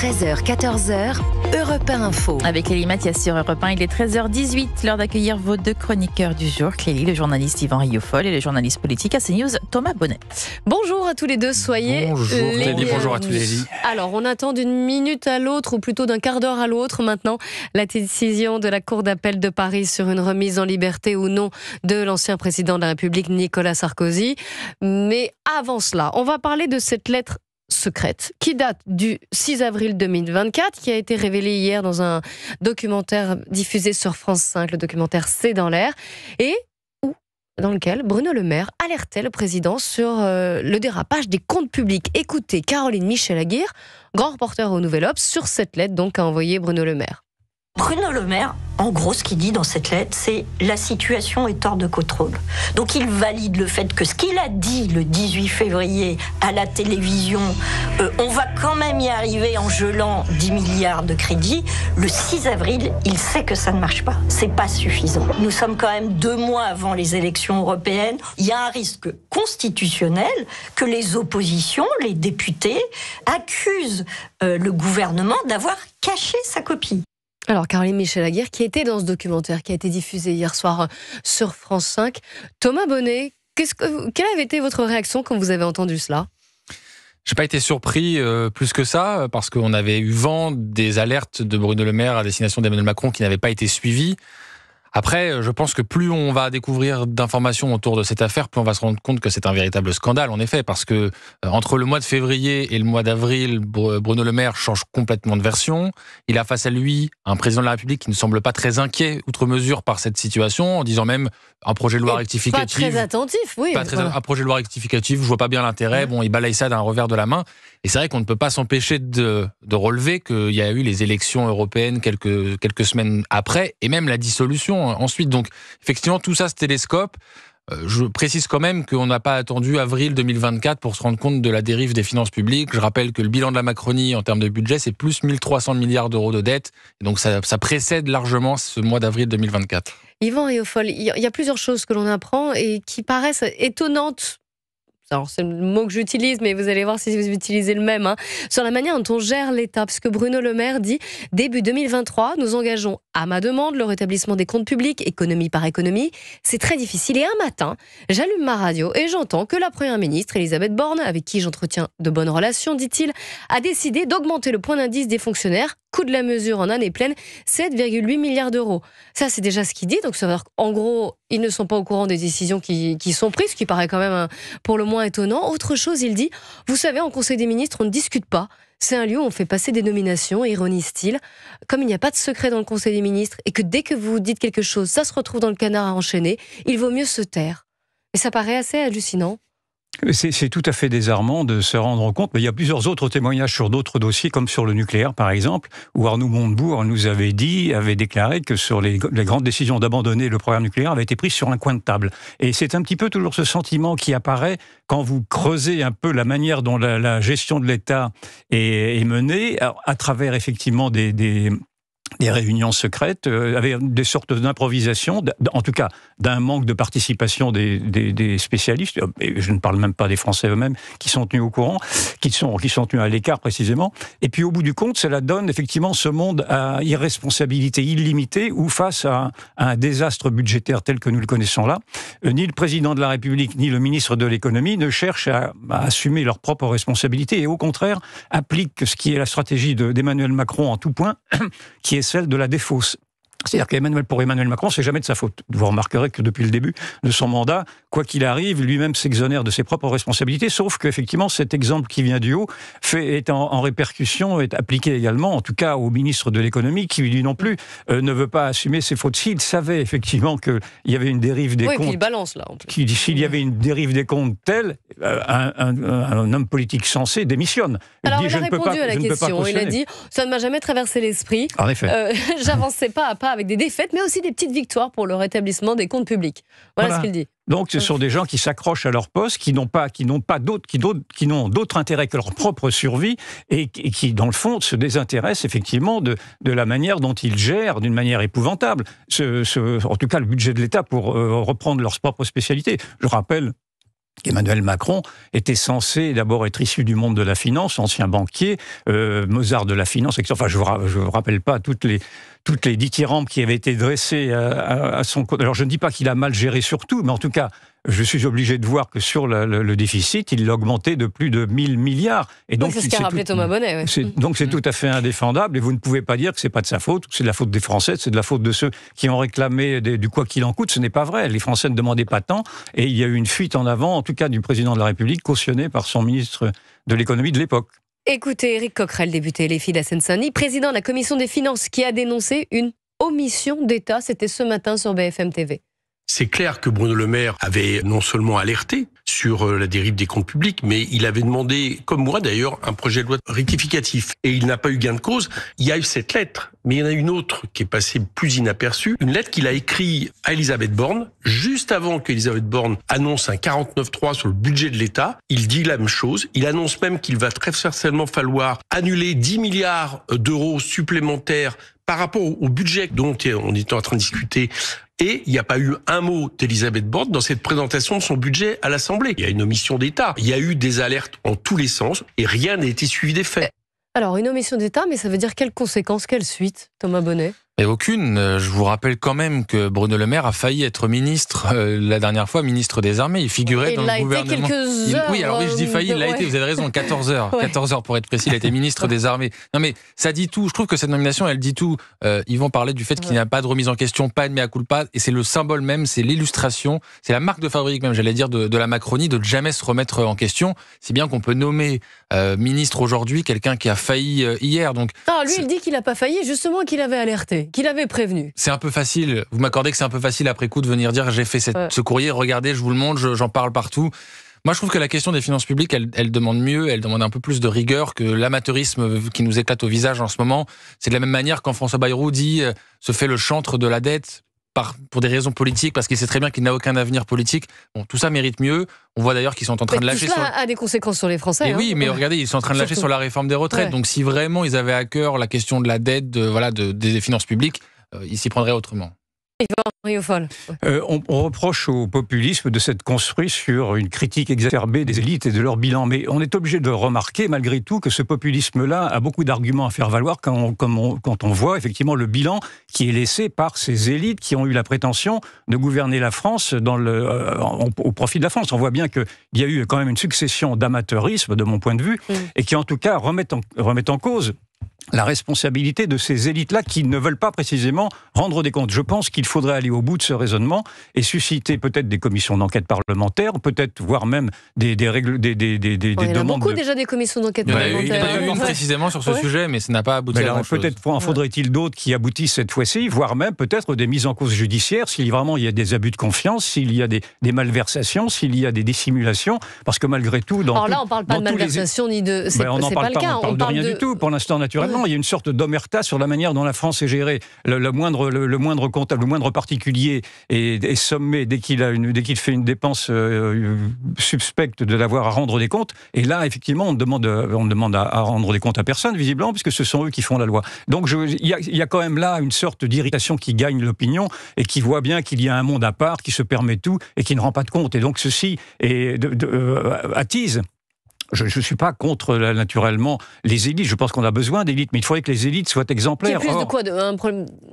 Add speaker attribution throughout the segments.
Speaker 1: 13h, 14h, Europe 1 Info.
Speaker 2: Avec Clélie Mathias sur Europe 1, il est 13h18, l'heure d'accueillir vos deux chroniqueurs du jour. Clélie, le journaliste Yvan Rioufol, et le journaliste politique à CNews, Thomas Bonnet.
Speaker 3: Bonjour à tous les deux, soyez
Speaker 4: Bonjour Clélie, bonjour à tous les lits.
Speaker 3: Alors, on attend d'une minute à l'autre, ou plutôt d'un quart d'heure à l'autre maintenant, la décision de la Cour d'appel de Paris sur une remise en liberté ou non de l'ancien président de la République, Nicolas Sarkozy. Mais avant cela, on va parler de cette lettre secrète qui date du 6 avril 2024, qui a été révélée hier dans un documentaire diffusé sur France 5, le documentaire C'est dans l'air, et dans lequel Bruno Le Maire alertait le président sur le dérapage des comptes publics. Écoutez Caroline Michel-Aguirre, grand reporter au Nouvel Obs, sur cette lettre donc qu'a envoyée Bruno Le Maire.
Speaker 5: Bruno Le Maire, en gros, ce qu'il dit dans cette lettre, c'est « la situation est hors de contrôle ». Donc il valide le fait que ce qu'il a dit le 18 février à la télévision, on va quand même y arriver en gelant 10 milliards de crédits, le 6 avril, il sait que ça ne marche pas. C'est pas suffisant. Nous sommes quand même 2 mois avant les élections européennes. Il y a un risque constitutionnel que les oppositions, les députés, accusent le gouvernement d'avoir caché sa copie.
Speaker 3: Alors, Caroline Michel-Aguirre, qui était dans ce documentaire qui a été diffusé hier soir sur France 5. Thomas Bonnet, quelle avait été votre réaction quand vous avez entendu cela ?
Speaker 4: J'ai pas été surpris plus que ça, parce qu'on avait eu vent des alertes de Bruno Le Maire à destination d'Emmanuel Macron qui n'avaient pas été suivies. Après, je pense que plus on va découvrir d'informations autour de cette affaire, plus on va se rendre compte que c'est un véritable scandale, en effet, parce que entre le mois de février et le mois d'avril, Bruno Le Maire change complètement de version. Il a face à lui un président de la République qui ne semble pas très inquiet, outre mesure, par cette situation, en disant même un projet de loi rectificatif.
Speaker 3: Pas très attentif, oui.
Speaker 4: Un projet de loi rectificatif, je vois pas bien l'intérêt. Bon, il balaye ça d'un revers de la main. Et c'est vrai qu'on ne peut pas s'empêcher de relever qu'il y a eu les élections européennes quelques semaines après, et même la dissolution ensuite. Donc, effectivement, tout ça se télescope. Je précise quand même qu'on n'a pas attendu avril 2024 pour se rendre compte de la dérive des finances publiques. Je rappelle que le bilan de la Macronie en termes de budget, c'est plus 1300 milliards d'euros de dette. Et donc, ça précède largement ce mois d'avril 2024.
Speaker 3: Yvan Rioufol, il y a plusieurs choses que l'on apprend et qui paraissent étonnantes. Alors, c'est le mot que j'utilise, mais vous allez voir si vous utilisez le même, sur la manière dont on gère l'État. Parce que Bruno Le Maire dit « Début 2023, nous engageons à ma demande le rétablissement des comptes publics, économie par économie. C'est très difficile. Et un matin, j'allume ma radio et j'entends que la Première ministre, Elisabeth Borne, avec qui j'entretiens de bonnes relations, dit-il, a décidé d'augmenter le point d'indice des fonctionnaires. Coût de la mesure en année pleine, 7,8 milliards d'euros. » Ça, c'est déjà ce qu'il dit. Donc, ça veut dire qu'en gros, ils ne sont pas au courant des décisions qui sont prises, ce qui paraît quand même pour le moins étonnant. Autre chose, il dit, vous savez, en Conseil des ministres, on ne discute pas. C'est un lieu où on fait passer des nominations, ironise-t-il. Comme il n'y a pas de secret dans le Conseil des ministres et que dès que vous dites quelque chose, ça se retrouve dans le canard à enchaîner, il vaut mieux se taire. Et ça paraît assez hallucinant.
Speaker 6: C'est tout à fait désarmant de se rendre compte, mais il y a plusieurs autres témoignages sur d'autres dossiers, comme sur le nucléaire par exemple, où Arnaud Montebourg nous avait déclaré que sur les grandes décisions d'abandonner le programme nucléaire avaient été prises sur un coin de table. Et c'est un petit peu toujours ce sentiment qui apparaît quand vous creusez un peu la manière dont la gestion de l'État est menée, à travers effectivement des réunions secrètes, avec des sortes d'improvisation, en tout cas d'un manque de participation des spécialistes, et je ne parle même pas des Français eux-mêmes, qui sont tenus au courant, qui sont tenus à l'écart précisément, et puis au bout du compte, cela donne effectivement ce monde à irresponsabilité illimitée, où face à un désastre budgétaire tel que nous le connaissons là, ni le président de la République, ni le ministre de l'économie ne cherchent à assumer leurs propres responsabilités, et au contraire, appliquent ce qui est la stratégie d'Emmanuel Macron en tout point, qui est celle de la défausse. C'est-à-dire pour Emmanuel Macron, c'est jamais de sa faute. Vous remarquerez que depuis le début de son mandat, quoi qu'il arrive, lui-même s'exonère de ses propres responsabilités, sauf qu'effectivement, cet exemple qui vient du haut est en répercussion, est appliqué également, en tout cas au ministre de l'économie, qui lui non plus ne veut pas assumer ses fautes. S'il savait effectivement qu'il y avait une dérive des comptes...
Speaker 3: Oui, puis il balance là, en plus.
Speaker 6: S'il y avait une dérive des comptes telle, un homme politique sensé démissionne.
Speaker 3: Alors, il a répondu à la question. Il a dit, ça ne m'a jamais traversé l'esprit.
Speaker 6: En effet.
Speaker 3: J'avançais pas à pas avec des défaites, mais aussi des petites victoires pour le rétablissement des comptes publics. Voilà ce qu'il dit.
Speaker 6: Donc, ce sont des gens qui s'accrochent à leur poste, qui n'ont d'autre intérêt que leur propre survie, et qui, dans le fond, se désintéressent effectivement de la manière dont ils gèrent, d'une manière épouvantable, en tout cas le budget de l'État, pour reprendre leurs propres spécialités. Je rappelle Emmanuel Macron était censé d'abord être issu du monde de la finance, ancien banquier, Mozart de la finance, etc. Enfin, je vous rappelle pas toutes les dithyrambes qui avaient été dressées à son compte. Alors, je ne dis pas qu'il a mal géré sur tout, mais en tout cas, je suis obligé de voir que sur le déficit, il l'a augmenté de plus de 1000 milliards. Et donc,
Speaker 3: c'est ce qu'a rappelé Thomas Bonnet. Ouais.
Speaker 6: Donc, c'est tout à fait indéfendable, et vous ne pouvez pas dire que c'est pas de sa faute, que c'est de la faute des Français, c'est de la faute de ceux qui ont réclamé du quoi qu'il en coûte. Ce n'est pas vrai. Les Français ne demandaient pas tant, et il y a eu une fuite en avant, en tout cas du président de la République, cautionnée par son ministre de l'économie de l'époque.
Speaker 3: Écoutez, Éric Coquerel, député LFI de la Seine-Saint-Denis, président de la Commission des finances, qui a dénoncé une omission d'État. C'était ce matin sur BFM TV.
Speaker 7: C'est clair que Bruno Le Maire avait non seulement alerté sur la dérive des comptes publics, mais il avait demandé, comme moi d'ailleurs, un projet de loi rectificatif. Et il n'a pas eu gain de cause. Il y a eu cette lettre, mais il y en a une autre qui est passée plus inaperçue. Une lettre qu'il a écrite à Elisabeth Borne, juste avant qu'Elisabeth Borne annonce un 49.3 sur le budget de l'État. Il dit la même chose. Il annonce même qu'il va très certainement falloir annuler 10 milliards d'euros supplémentaires par rapport au budget dont on est en train de discuter. Et il n'y a pas eu un mot d'Elisabeth Borne dans cette présentation de son budget à l'Assemblée. Il y a une omission d'État. Il y a eu des alertes en tous les sens et rien n'a été suivi des faits.
Speaker 3: Alors, une omission d'État, mais ça veut dire quelles conséquences, quelle suite, Thomas Bonnet ?
Speaker 4: Et aucune. Je vous rappelle quand même que Bruno Le Maire a failli être ministre la dernière fois, ministre des Armées. Il figurait dans le gouvernement. Oui, alors oui, je dis failli, il l'a été, vous avez raison, 14 heures. Ouais. 14 heures pour être précis, il a été ministre des Armées. Non mais ça dit tout, je trouve que cette nomination, elle dit tout. Ils vont parler du fait qu'il n'y a pas de remise en question, pas de mea culpa, et c'est le symbole même, c'est l'illustration, c'est la marque de fabrique même, j'allais dire, de la Macronie, de ne jamais se remettre en question. C'est bien qu'on peut nommer ministre aujourd'hui quelqu'un qui a failli hier. Donc,
Speaker 3: lui, il dit qu'il n'a pas failli, justement qu'il avait alerté, qu'il avait prévenu.
Speaker 4: C'est un peu facile, vous m'accordez que c'est un peu facile après coup de venir dire j'ai fait ce courrier, regardez, je vous le montre, j'en parle partout. Moi je trouve que la question des finances publiques, elle demande mieux, elle demande un peu plus de rigueur que l'amateurisme qui nous éclate au visage en ce moment. C'est de la même manière quand François Bayrou dit se fait le chantre de la dette pour des raisons politiques, parce qu'il sait très bien qu'il n'a aucun avenir politique. Bon, tout ça mérite mieux. On voit d'ailleurs qu'ils sont en train de lâcher.
Speaker 3: Tout ça a des conséquences sur les Français.
Speaker 4: Et oui, mais regardez, ils sont en train de lâcher sur la réforme des retraites. Ouais. Donc si vraiment ils avaient à cœur la question de la dette, des finances publiques, ils s'y prendraient autrement.
Speaker 6: On reproche au populisme de s'être construit sur une critique exacerbée des élites et de leur bilan. Mais on est obligé de remarquer, malgré tout, que ce populisme-là a beaucoup d'arguments à faire valoir quand on voit effectivement le bilan qui est laissé par ces élites qui ont eu la prétention de gouverner la France au profit de la France. On voit bien qu'il y a eu quand même une succession d'amateurisme, de mon point de vue, et qui en tout cas remettent en cause la responsabilité de ces élites-là qui ne veulent pas précisément rendre des comptes. Je pense qu'il faudrait aller au bout de ce raisonnement et susciter peut-être des commissions d'enquête parlementaires, peut-être voire même des règles, des demandes.
Speaker 3: Il y en a beaucoup déjà des commissions d'enquête parlementaires.
Speaker 4: Il y en a eu une précisément sur ce sujet, mais ça n'a pas abouti à grand-chose.
Speaker 6: Peut-être en faudrait-il d'autres qui aboutissent cette fois-ci, voire même peut-être des mises en cause judiciaires, s'il vraiment il y a des abus de confiance, s'il y a des malversations, s'il y a des dissimulations, parce que malgré tout...
Speaker 3: Alors là, on ne parle pas de malversation ni de... C'est pas le cas.
Speaker 6: On parle de rien du tout, pour l'instant, naturellement. Il y a une sorte d'omerta sur la manière dont la France est gérée. Le moindre comptable, le moindre particulier est sommé dès qu'il fait une dépense suspecte de l'avoir à rendre des comptes. Et là, effectivement, on demande à rendre des comptes à personne, visiblement, puisque ce sont eux qui font la loi. Donc, il y a quand même là une sorte d'irritation qui gagne l'opinion et qui voit bien qu'il y a un monde à part qui se permet tout et qui ne rend pas de compte. Et donc, ceci attise. Je ne suis pas contre, naturellement, les élites. Je pense qu'on a besoin d'élites, mais il faudrait que les élites soient exemplaires.
Speaker 3: C'est plus de quoi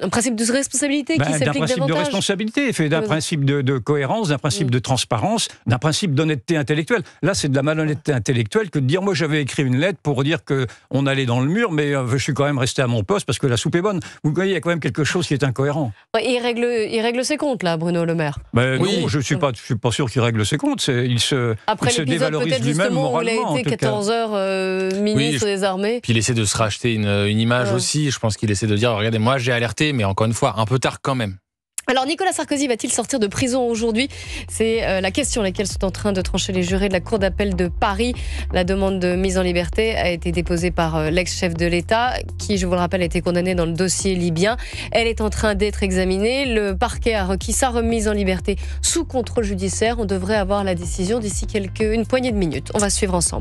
Speaker 3: un principe de responsabilité qui s'applique davantage.
Speaker 6: D'un principe de responsabilité, fait d'un principe de cohérence, d'un principe de transparence, d'un principe d'honnêteté intellectuelle. Là, c'est de la malhonnêteté intellectuelle que de dire, moi, j'avais écrit une lettre pour dire qu'on allait dans le mur, mais je suis quand même resté à mon poste parce que la soupe est bonne. Vous voyez, il y a quand même quelque chose qui est incohérent.
Speaker 3: Il règle ses comptes, là, Bruno Le Maire.
Speaker 6: Non, je ne suis pas sûr qu'il règle ses comptes. Il se dévalorise lui-même moralement.
Speaker 3: 14 heures ministre des Armées.
Speaker 4: Puis il essaie de se racheter une image aussi. Je pense qu'il essaie de dire, regardez, moi j'ai alerté, mais encore une fois, un peu tard quand même.
Speaker 3: Alors Nicolas Sarkozy va-t-il sortir de prison aujourd'hui ? C'est la question laquelle sont en train de trancher les jurés de la Cour d'appel de Paris. La demande de mise en liberté a été déposée par l'ex-chef de l'État, qui, je vous le rappelle, a été condamné dans le dossier libyen. Elle est en train d'être examinée. Le parquet a requis sa remise en liberté sous contrôle judiciaire. On devrait avoir la décision d'ici une poignée de minutes. On va suivre ensemble.